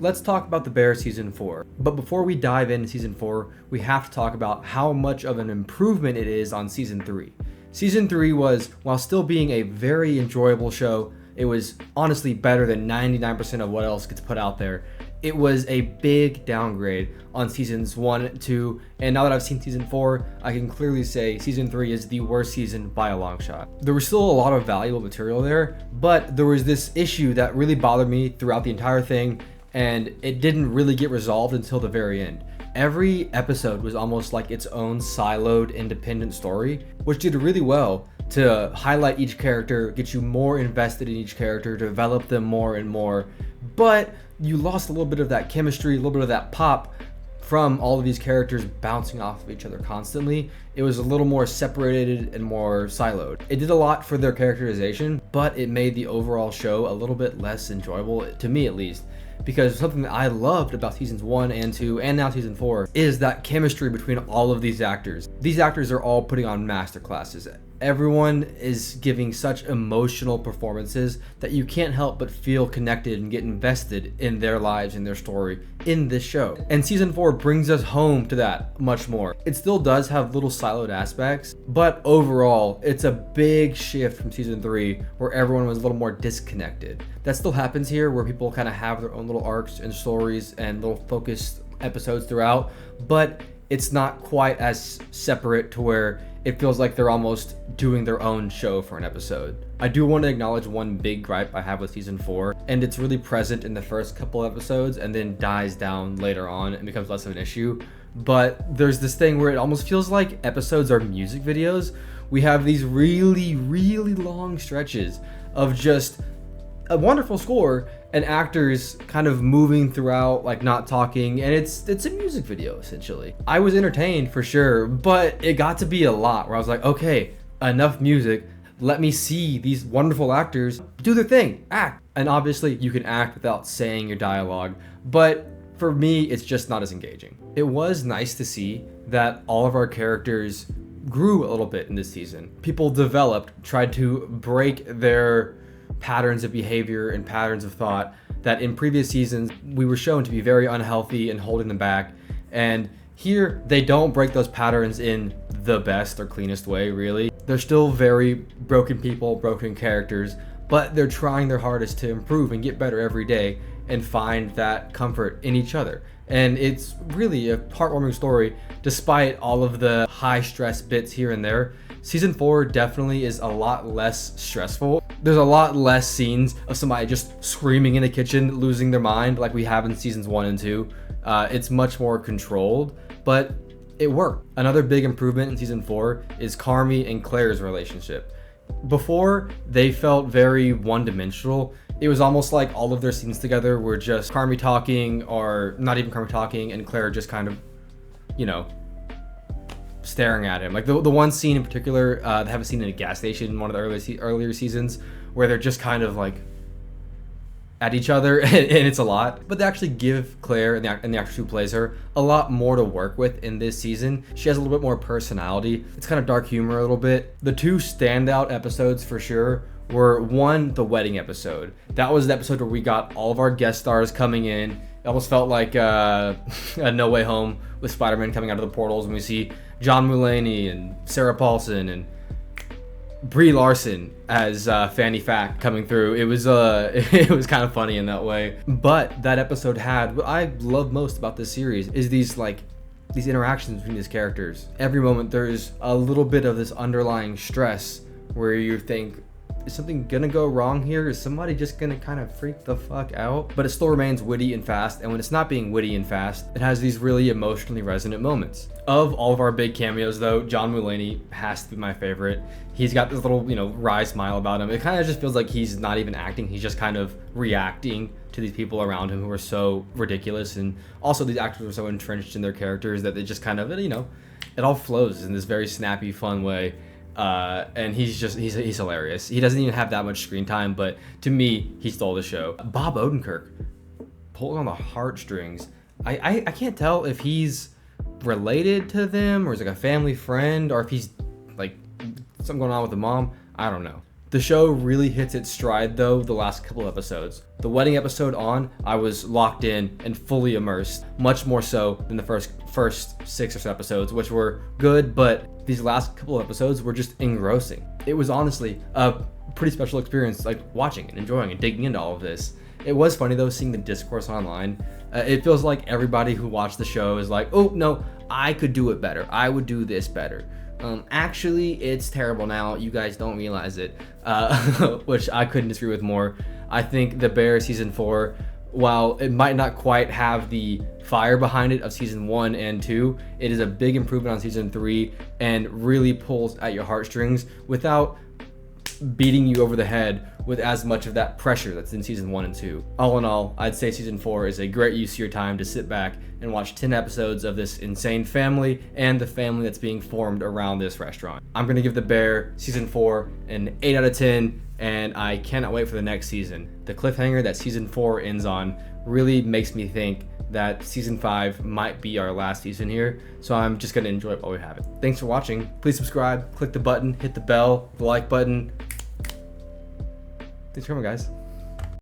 let's talk about The Bear Season 4. But before we dive into Season 4, we have to talk about how much of an improvement it is on Season 3. Season 3 was, while still being a very enjoyable show, it was honestly better than 99% of what else gets put out there. It was a big downgrade on Seasons 1, 2, and now that I've seen Season 4, I can clearly say Season 3 is the worst season by a long shot. There was still a lot of valuable material there, but there was this issue that really bothered me throughout the entire thing, and it didn't really get resolved until the very end. Every episode was almost like its own siloed, independent story, which did really well to highlight each character, get you more invested in each character, develop them more and more, but you lost a little bit of that chemistry, a little bit of that pop from all of these characters bouncing off of each other constantly. It was a little more separated and more siloed. It did a lot for their characterization, but it made the overall show a little bit less enjoyable, to me at least. Because something that I loved about Seasons 1 and 2 and now Season 4 is that chemistry between all of these actors. These actors are all putting on masterclasses. Everyone is giving such emotional performances that you can't help but feel connected and get invested in their lives and their story in this show. And Season 4 brings us home to that much more. It still does have little siloed aspects, but overall, it's a big shift from Season 3 where everyone was a little more disconnected. That still happens here where people kind of have their own little arcs and stories and little focused episodes throughout, but it's not quite as separate to where it feels like they're almost doing their own show for an episode. I do want to acknowledge one big gripe I have with Season 4, and it's really present in the first couple episodes and then dies down later on and becomes less of an issue. But there's this thing where it almost feels like episodes are music videos. We have these really, really long stretches of just a wonderful score and actors kind of moving throughout, like not talking, and it's a music video essentially. I was entertained for sure, but it got to be a lot where I was like, okay, enough music. Let me see these wonderful actors do their thing, act. And obviously you can act without saying your dialogue, but for me, it's just not as engaging. It was nice to see that all of our characters grew a little bit in this season. People developed, tried to break their patterns of behavior and patterns of thought that in previous seasons we were shown to be very unhealthy and holding them back. And here they don't break those patterns in the best or cleanest way, really. They're still very broken people, broken characters, but they're trying their hardest to improve and get better every day and find that comfort in each other. And it's really a heartwarming story despite all of the high stress bits here and there. Season 4 definitely is a lot less stressful. There's a lot less scenes of somebody just screaming in the kitchen, losing their mind like we have in Seasons 1 and 2. It's much more controlled, but it worked. Another big improvement in Season 4 is Carmy and Claire's relationship. Before, they felt very one-dimensional. It was almost like all of their scenes together were just Carmy talking, or not even Carmy talking, and Claire just kind of, staring at him. Like the one scene in particular, they have a scene in a gas station in one of the earlier seasons where they're just kind of like at each other, and it's a lot. But they actually give Claire and the actress who plays her a lot more to work with in this season. She has a little bit more personality. It's kind of dark humor a little bit. The two standout episodes for sure were, one, the wedding episode. That was the episode where we got all of our guest stars coming in. It almost felt like a No Way Home with Spider-Man coming out of the portals, and we see John Mulaney and Sarah Paulson and Brie Larson as Fanny Fack coming through. It was kind of funny in that way. But that episode had what I love most about this series is these interactions between these characters. Every moment there's a little bit of this underlying stress where you think, is something gonna go wrong here? Is somebody just gonna kind of freak the fuck out? But it still remains witty and fast, and when it's not being witty and fast, it has these really emotionally resonant moments. Of all of our big cameos though, John Mulaney has to be my favorite. He's got this little, wry smile about him. It kind of just feels like he's not even acting, he's just kind of reacting to these people around him who are so ridiculous, and also these actors are so entrenched in their characters that they just kind of, it all flows in this very snappy, fun way. And he's hilarious. He doesn't even have that much screen time, but to me, he stole the show. Bob Odenkirk, pulling on the heartstrings. I can't tell if he's related to them or is like a family friend, or if he's like something going on with the mom. I don't know. The show really hits its stride though the last couple episodes. The wedding episode on, I was locked in and fully immersed, much more so than the first 6 or so episodes, which were good, but these last couple episodes were just engrossing. It was honestly a pretty special experience, like watching and enjoying and digging into all of this. It was funny though, seeing the discourse online. It feels like everybody who watched the show is like, oh no, I could do it better. I would do this better. Actually, it's terrible now. You guys don't realize it, which I couldn't disagree with more. I think The Bear season 4, while it might not quite have the fire behind it of season 1 and 2, it is a big improvement on season 3 and really pulls at your heartstrings without beating you over the head with as much of that pressure that's in season 1 and 2. All in all, I'd say season 4 is a great use of your time to sit back and watch 10 episodes of this insane family and the family that's being formed around this restaurant. I'm gonna give The Bear season 4 an 8 out of 10, and I cannot wait for the next season. The cliffhanger that season 4 ends on really makes me think that season 5 might be our last season here, so I'm just gonna enjoy it while we have it. Thanks for watching. Please subscribe, click the button, hit the bell, the like button. Thanks for coming, guys.